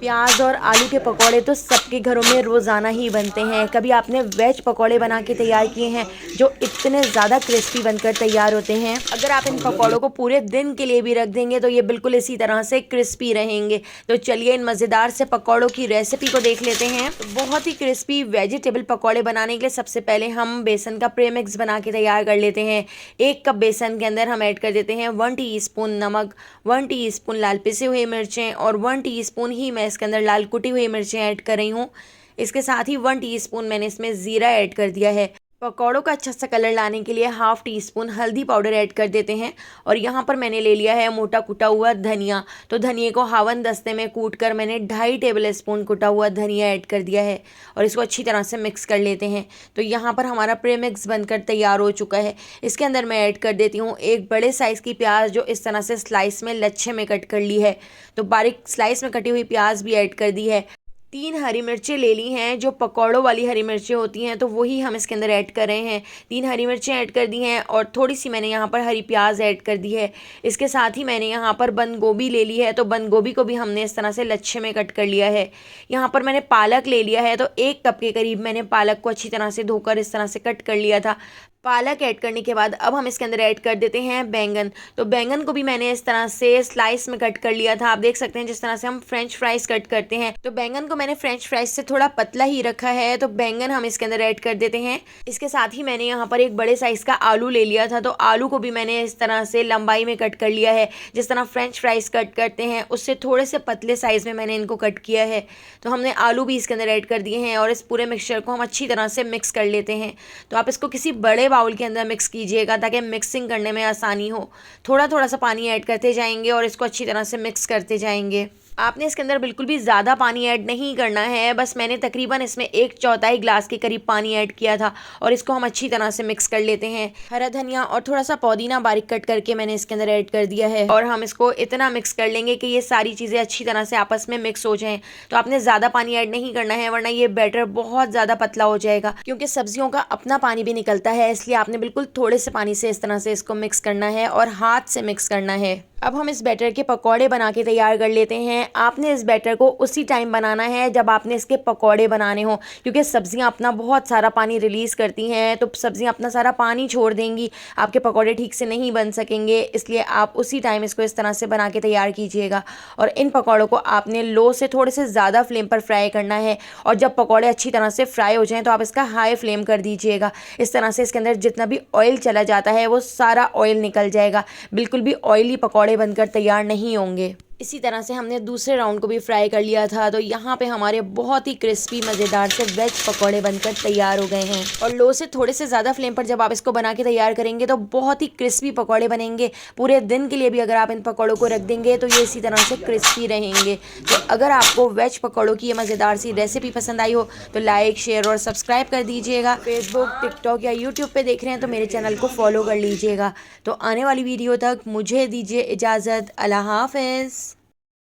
प्याज और आलू के पकौड़े तो सबके घरों में रोज़ाना ही बनते हैं। कभी आपने वेज पकौड़े बना के तैयार किए हैं जो इतने ज़्यादा क्रिस्पी बनकर तैयार होते हैं? अगर आप इन पकौड़ों को पूरे दिन के लिए भी रख देंगे तो ये बिल्कुल इसी तरह से क्रिस्पी रहेंगे। तो चलिए इन मज़ेदार से पकौड़ों की रेसिपी को देख लेते हैं। बहुत ही क्रिस्पी वेजिटेबल पकौड़े बनाने के लिए सबसे पहले हम बेसन का प्रीमिक्स बना के तैयार कर लेते हैं। 1 कप बेसन के अंदर हम ऐड कर देते हैं 1 टीस्पून नमक, 1 टीस्पून लाल पिसे हुए मिर्चें और 1 टीस्पून ही मैं इसके अंदर लाल कुटी हुई मिर्चें ऐड कर रही हूँ। इसके साथ ही 1 टीस्पून मैंने इसमें ज़ीरा ऐड कर दिया है। पकौड़ों का अच्छा सा कलर लाने के लिए हाफ़ टीस्पून हल्दी पाउडर ऐड कर देते हैं। और यहाँ पर मैंने ले लिया है मोटा कुटा हुआ धनिया। तो धनिए को हावन दस्ते में कूट कर मैंने 2.5 टेबल स्पून कुटा हुआ धनिया ऐड कर दिया है और इसको अच्छी तरह से मिक्स कर लेते हैं। तो यहाँ पर हमारा प्रीमिक्स बनकर तैयार हो चुका है। इसके अंदर मैं ऐड कर देती हूँ एक बड़े साइज़ की प्याज जो इस तरह से स्लाइस में लच्छे में कट कर ली है। तो बारीक स्लाइस में कटी हुई प्याज भी ऐड कर दी है। 3 हरी मिर्चें ले ली हैं, जो पकौड़ों वाली हरी मिर्चें होती हैं तो वही हम इसके अंदर ऐड कर रहे हैं। 3 हरी मिर्चें ऐड कर दी हैं और थोड़ी सी मैंने यहाँ पर हरी प्याज ऐड कर दी है। इसके साथ ही मैंने यहाँ पर बंद गोभी ले ली है। तो बंद गोभी को भी हमने इस तरह से लच्छे में कट कर लिया है। यहाँ पर मैंने पालक ले लिया है। तो 1 कप के करीब मैंने पालक को अच्छी तरह से धोकर इस तरह से कट कर लिया था। पालक ऐड करने के बाद अब हम इसके अंदर ऐड कर देते हैं बैंगन। तो बैंगन को भी मैंने इस तरह से स्लाइस में कट कर लिया था। आप देख सकते हैं जिस तरह से हम फ्रेंच फ्राइज कट करते हैं। तो बैंगन को मैंने फ्रेंच फ्राइज से थोड़ा पतला ही रखा है। तो बैंगन हम इसके अंदर ऐड कर देते हैं। इसके साथ ही मैंने यहाँ पर एक बड़े साइज का आलू ले लिया था। तो आलू को भी मैंने इस तरह से लंबाई में कट कर लिया है। जिस तरह फ्रेंच फ्राइज कट करते हैं उससे थोड़े से पतले साइज में मैंने इनको कट किया है। तो हमने आलू भी इसके अंदर ऐड कर दिए हैं और इस पूरे मिक्सचर को हम अच्छी तरह से मिक्स कर लेते हैं। तो आप इसको किसी बड़े बाउल के अंदर मिक्स कीजिएगा ताकि मिक्सिंग करने में आसानी हो। थोड़ा थोड़ा सा पानी ऐड करते जाएंगे और इसको अच्छी तरह से मिक्स करते जाएंगे। आपने इसके अंदर बिल्कुल भी ज़्यादा पानी ऐड नहीं करना है। बस मैंने तकरीबन इसमें 1/4 ग्लास के करीब पानी ऐड किया था और इसको हम अच्छी तरह से मिक्स कर लेते हैं। हरा धनिया और थोड़ा सा पुदीना बारीक कट करके मैंने इसके अंदर ऐड कर दिया है और हम इसको इतना मिक्स कर लेंगे कि ये सारी चीज़ें अच्छी तरह से आपस में मिक्स हो जाएं। तो आपने ज़्यादा पानी ऐड नहीं करना है वरना ये बैटर बहुत ज़्यादा पतला हो जाएगा, क्योंकि सब्जियों का अपना पानी भी निकलता है। इसलिए आपने बिल्कुल थोड़े से पानी से इस तरह से इसको मिक्स करना है और हाथ से मिक्स करना है। अब हम इस बैटर के पकौड़े बना के तैयार कर लेते हैं। आपने इस बैटर को उसी टाइम बनाना है जब आपने इसके पकौड़े बनाने हो, क्योंकि सब्जियां अपना बहुत सारा पानी रिलीज़ करती हैं। तो सब्जियां अपना सारा पानी छोड़ देंगी, आपके पकौड़े ठीक से नहीं बन सकेंगे। इसलिए आप उसी टाइम इसको इस तरह से बना के तैयार कीजिएगा। और इन पकौड़ों को आपने लो से थोड़े से ज़्यादा फ्लेम पर फ्राई करना है। और जब पकौड़े अच्छी तरह से फ्राई हो जाएँ तो आप इसका हाई फ्लेम कर दीजिएगा। इस तरह से इसके अंदर जितना भी ऑयल चला जाता है वो सारा ऑयल निकल जाएगा। बिल्कुल भी ऑयली पकौड़े बनकर तैयार नहीं होंगे। इसी तरह से हमने दूसरे राउंड को भी फ्राई कर लिया था। तो यहाँ पे हमारे बहुत ही क्रिस्पी मज़ेदार से वेज पकौड़े बनकर तैयार हो गए हैं। और लो से थोड़े से ज़्यादा फ्लेम पर जब आप इसको बना के तैयार करेंगे तो बहुत ही क्रिस्पी पकौड़े बनेंगे। पूरे दिन के लिए भी अगर आप इन पकौड़ों को रख देंगे तो ये इसी तरह से क्रिस्पी रहेंगे। तो अगर आपको वेज पकौड़ों की ये मज़ेदार सी रेसिपी पसंद आई हो तो लाइक, शेयर और सब्सक्राइब कर दीजिएगा। फेसबुक, टिकटॉक या यूट्यूब पर देख रहे हैं तो मेरे चैनल को फॉलो कर लीजिएगा। तो आने वाली वीडियो तक मुझे दीजिए इजाज़त। अल्लाह हाफ़िज़।